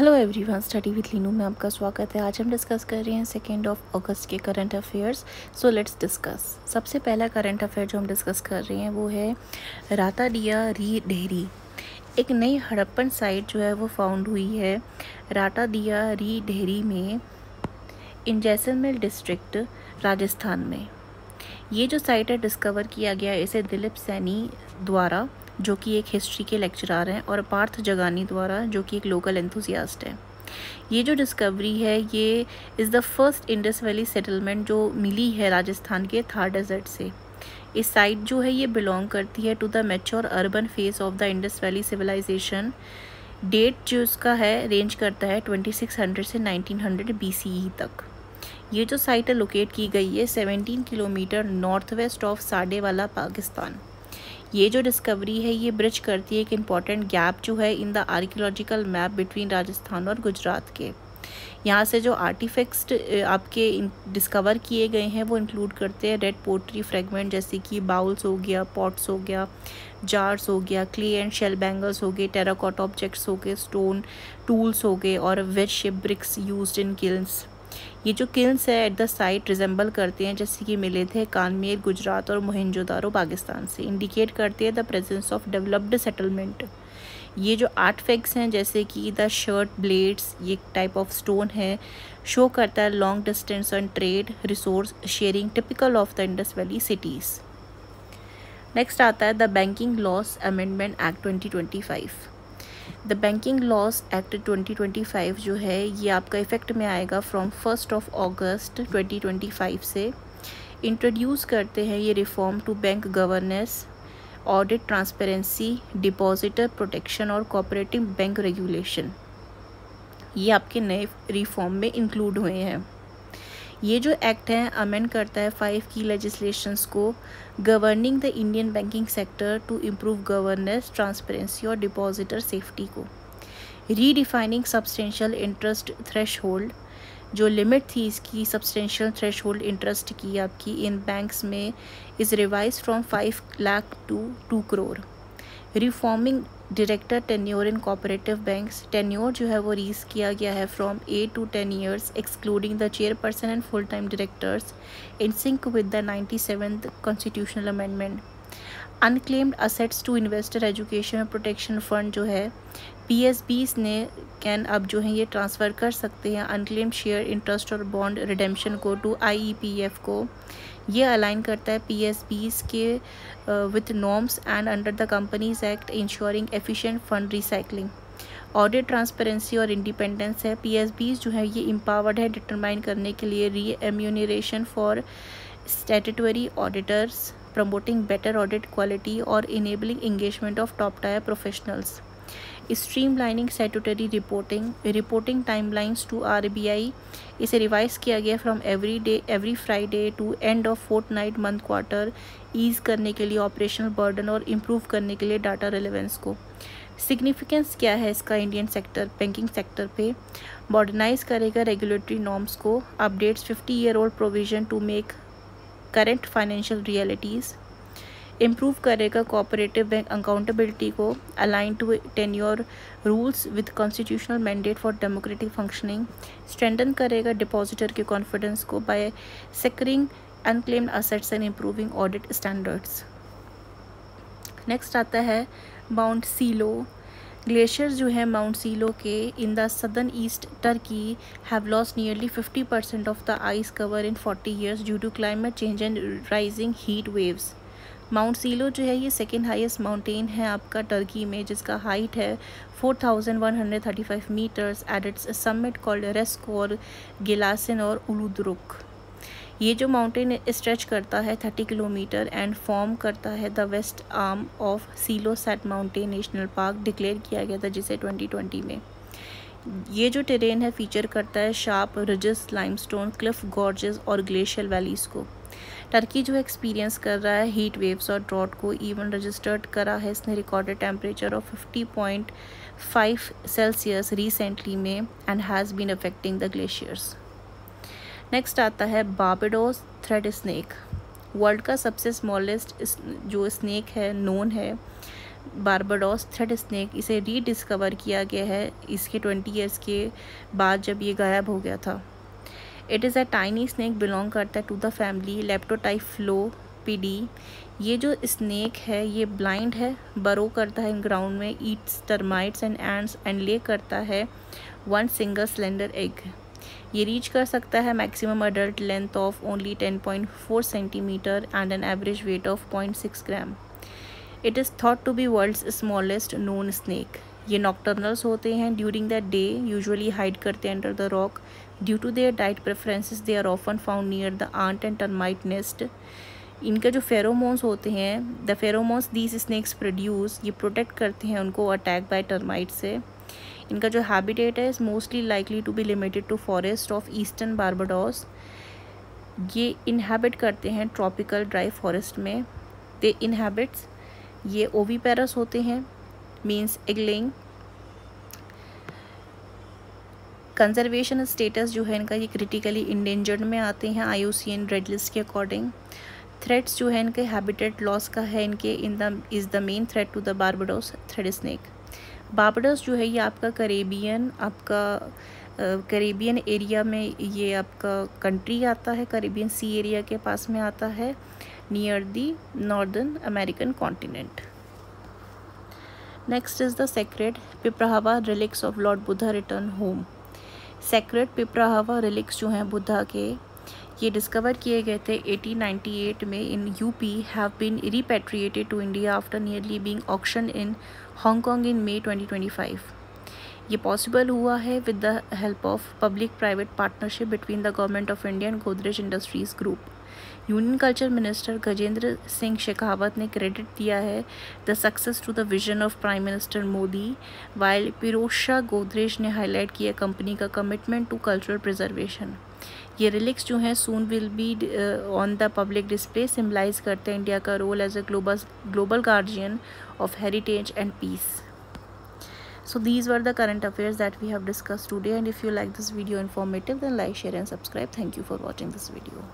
Hello everyone, study with Leenu में आपका स्वागत है। आज हम डिस्कस कर रहे हैं 2 अगस्त के current affairs. So let's discuss. सबसे पहला करंट अफेयर जो हम डिस्कस कर रहे हैं वो है रातादिया री डेहरी। एक नई हड़प्पन साइट जो है वो फाउंड हुई है रातादिया री डेहरी में इन जैसलमेर डिस्ट्रिक्ट, राजस्थान में। ये जो साइट है डिस्कवर किया गया इसे दिलीप सैनी द्वारा, जो कि एक हिस्ट्री के लेक्चरर हैं, और पार्थ जगानी द्वारा, जो कि एक लोकल एंथुसियास्ट है। ये जो डिस्कवरी है ये is the first Indus valley settlement जो मिली है राजस्थान के थार डेजर्ट से। इस साइट जो है ये बिलोंग करती है to the mature urban phase of the Indus valley civilisation. Date जो इसका है रेंज करता है 2600 से 1900 BCE तक। ये जो साइट है लोकेट की गई है 17 kilometre north west of Sadewala, Pakistan. ये जो डिस्कवरी है ये ब्रिज करती है एक इम्पॉर्टेंट गैप जो है in the archaeological map between Rajasthan और गुजरात के। यहाँ से जो आर्टिफैक्ट्स आपके डिस्कवर किए गए हैं वो इंक्लूड करते हैं रेड पोट्री फ्रेगमेंट, जैसे कि बाउल्स हो गया, पॉट्स हो गया, जार्स हो गया, क्ले एंड शेल बैंगल्स हो गए, टेराकोटा ऑब्जेक्ट्स हो गए, स्टोन टूल्स हो गए, और wedge shape bricks used in kilns. ये जो किल्न्स है एट द साइट रिजेंबल करते हैं जैसे कि मिले थे कानमेर गुजरात और मोहनजोदारो पाकिस्तान से। इंडिकेट करते हैं the presence of developed settlement. ये जो आर्टफैक्ट्स हैं जैसे कि द शर्ट ब्लेड्स, ये टाइप ऑफ स्टोन है, शो करता है long distance on trade resource sharing typical of the Indus valley cities. Next आता है the banking loss amendment act 2025। The banking loss act 2025 जो है ये आपका इफ़ेक्ट में आएगा फ्रॉम 1 अगस्त 2025 से। इंट्रोड्यूस करते हैं ये reform to bank governance, audit, transparency, depositor protection और कोऑपरेटिव बैंक रेगुलेशन। ये आपके नए रिफॉर्म में इंक्लूड हुए हैं। ये जो एक्ट है अमेंड करता है 5 की लेजिस्लेशंस को governing the Indian banking sector to improve governance, transparency और डिपॉजिटर सेफ्टी को। रीडिफाइनिंग सब्सटेंशियल इंटरेस्ट थ्रेशहोल्ड, जो लिमिट थी इसकी सब्सटेंशियल थ्रेशहोल्ड इंटरेस्ट की आपकी इन बैंक्स में, is revise from 5 lakh to 2 crore. Reforming director tenure in cooperative banks, tenure जो है वो रीज किया गया है from 8 to 10 years excluding the chairperson and full time directors in sync with the 97th constitutional amendment. Unclaimed assets to investor education protection fund जो है PSBs ने कैन अब जो है ये ट्रांसफ़र कर सकते हैं अनक्लेम्ड शेयर इंटरेस्ट और बॉन्ड रिडेम्पशन को टू IEPF को। ये अलाइन करता है PSBs के with norms and under the companies act ensuring efficient fund recycling. Audit transparency और इंडिपेंडेंस है। PSBs जो है ये एम्पावर्ड है डिटरमाइन करने के लिए remuneration for statutory auditors, promoting better audit quality और enabling engagement of top tier professionals. Streamlining statutory reporting timelines to RBI, इसे रिवाइज किया गया from every Friday to end of fortnight month quarter, ease करने के लिए operational burden और improve करने के लिए डाटा रिलेवेंस को। सिग्निफिकेंस क्या है इसका इंडियन सेक्टर बैंकिंग सेक्टर पे? मॉडर्नाइज करेगा रेगुलेटरी नॉर्म्स को, updates 50-year-old provision to make current financial realities, improve करेगा कोऑपरेटिव बैंक अकाउंटेबिलिटी को, align to tenure rules with constitutional mandate for democratic functioning, strengthen करेगा depositor के confidence को by securing unclaimed assets and improving audit standards. Next आता है Mount silo. Glaciers जो है Mount Cilo के in the southern east Turkey have lost nearly 50% of the ice cover in 40 years due to climate change and rising heat waves. Mount Cilo जो है ये second highest mountain है आपका Turkey में, जिसका हाइट है 4135 metres at its summit called Resko, Gelyasin और Uludoruk. ये जो माउंटेन स्ट्रेच करता है 30 किलोमीटर एंड फॉर्म करता है the west arm of Cilo Sat Mountain National Park, declare किया गया था जिसे 2020 में। ये जो टेरेन है फीचर करता है sharp ridges, limestone, cliff gorges और ग्लेशियल वैलीज़ को। टर्की जो एक्सपीरियंस कर रहा है हीट वेव्स और ड्रॉट को, इवन रजिस्टर्ड करा है इसने recorded temperature of 50.5 Celsius recently में and has been affecting the glaciers. Next आता है बारबाडोस थ्रेड स्नेक। वर्ल्ड का सबसे स्मॉलेस्ट जो स्नेक है नोन है बारबाडोस थ्रेड स्नेक, इसे रीडिस्कवर किया गया है इसके 20 ईयर्स के बाद जब ये गायब हो गया था। It is a tiny snake, belong करता है टू द फैमिली लेप्टोटाइफ्लोपिडी। ये जो स्नेक है ये ब्लाइंड है, बरो करता है ग्राउंड में, eats termites and ants and lay करता है वन सिंगल स्लेंडर एग। ये रीच कर सकता है maximum adult length of only 10.4 centimetre and an average weight of 0.6 gram. It is thought to be world's smallest known snake. ये nocturnals होते हैं, during the day usually hide करते हैं under the rock. Due to their diet preferences they are often found near the aunt and termite nest. इनका जो pheromones होते हैं, the pheromones these snakes produce, ये प्रोटेक्ट करते हैं उनको अटैक बाय टर्माइट से। इनका जो हैबिटेट है is mostly likely to be limited to forest of eastern Barbados. ये इनहेबिट करते हैं ट्रॉपिकल ड्राई फॉरेस्ट में। दे इनहेबिट्स, ये ओवीपेरस होते हैं, means egg laying. Conservation status जो है इनका, ये क्रिटिकली इंडेंजर्ड में आते हैं IUCN रेड लिस्ट के अकॉर्डिंग। थ्रेट्स जो है इनके हैबिटेट लॉस का है, इनके is the main threat to the Barbados thread snake. Barbados जो है ये आपका करेबियन एरिया में ये आपका कंट्री आता है, करेबियन सी एरिया के पास में आता है, near the northern American continent. Next is the sacred Piprahwa relics of lord Buddha return home. Sacred Piprahwa relics जो हैं बुद्धा के, ये डिस्कवर किए गए थे 1898 में in UP, have been repatriated to India after nearly being auction in Hong Kong in May 2025। ये possible हुआ है with the help of public private partnership between the government of India and Godrej industries group. Union culture minister Gajendra Singh Shekhawat ने credit दिया है the success to the vision of prime minister Modi, while Pirojsha Godrej ने highlight किया company का commitment to cultural preservation. ये relics जो हैं soon will be on the public display, symbolise करते हैं इंडिया का role as a global guardian of heritage and peace. So these were the current affairs that we have discussed today, and if you like this video informative, then like, share and subscribe. Thank you for watching this video.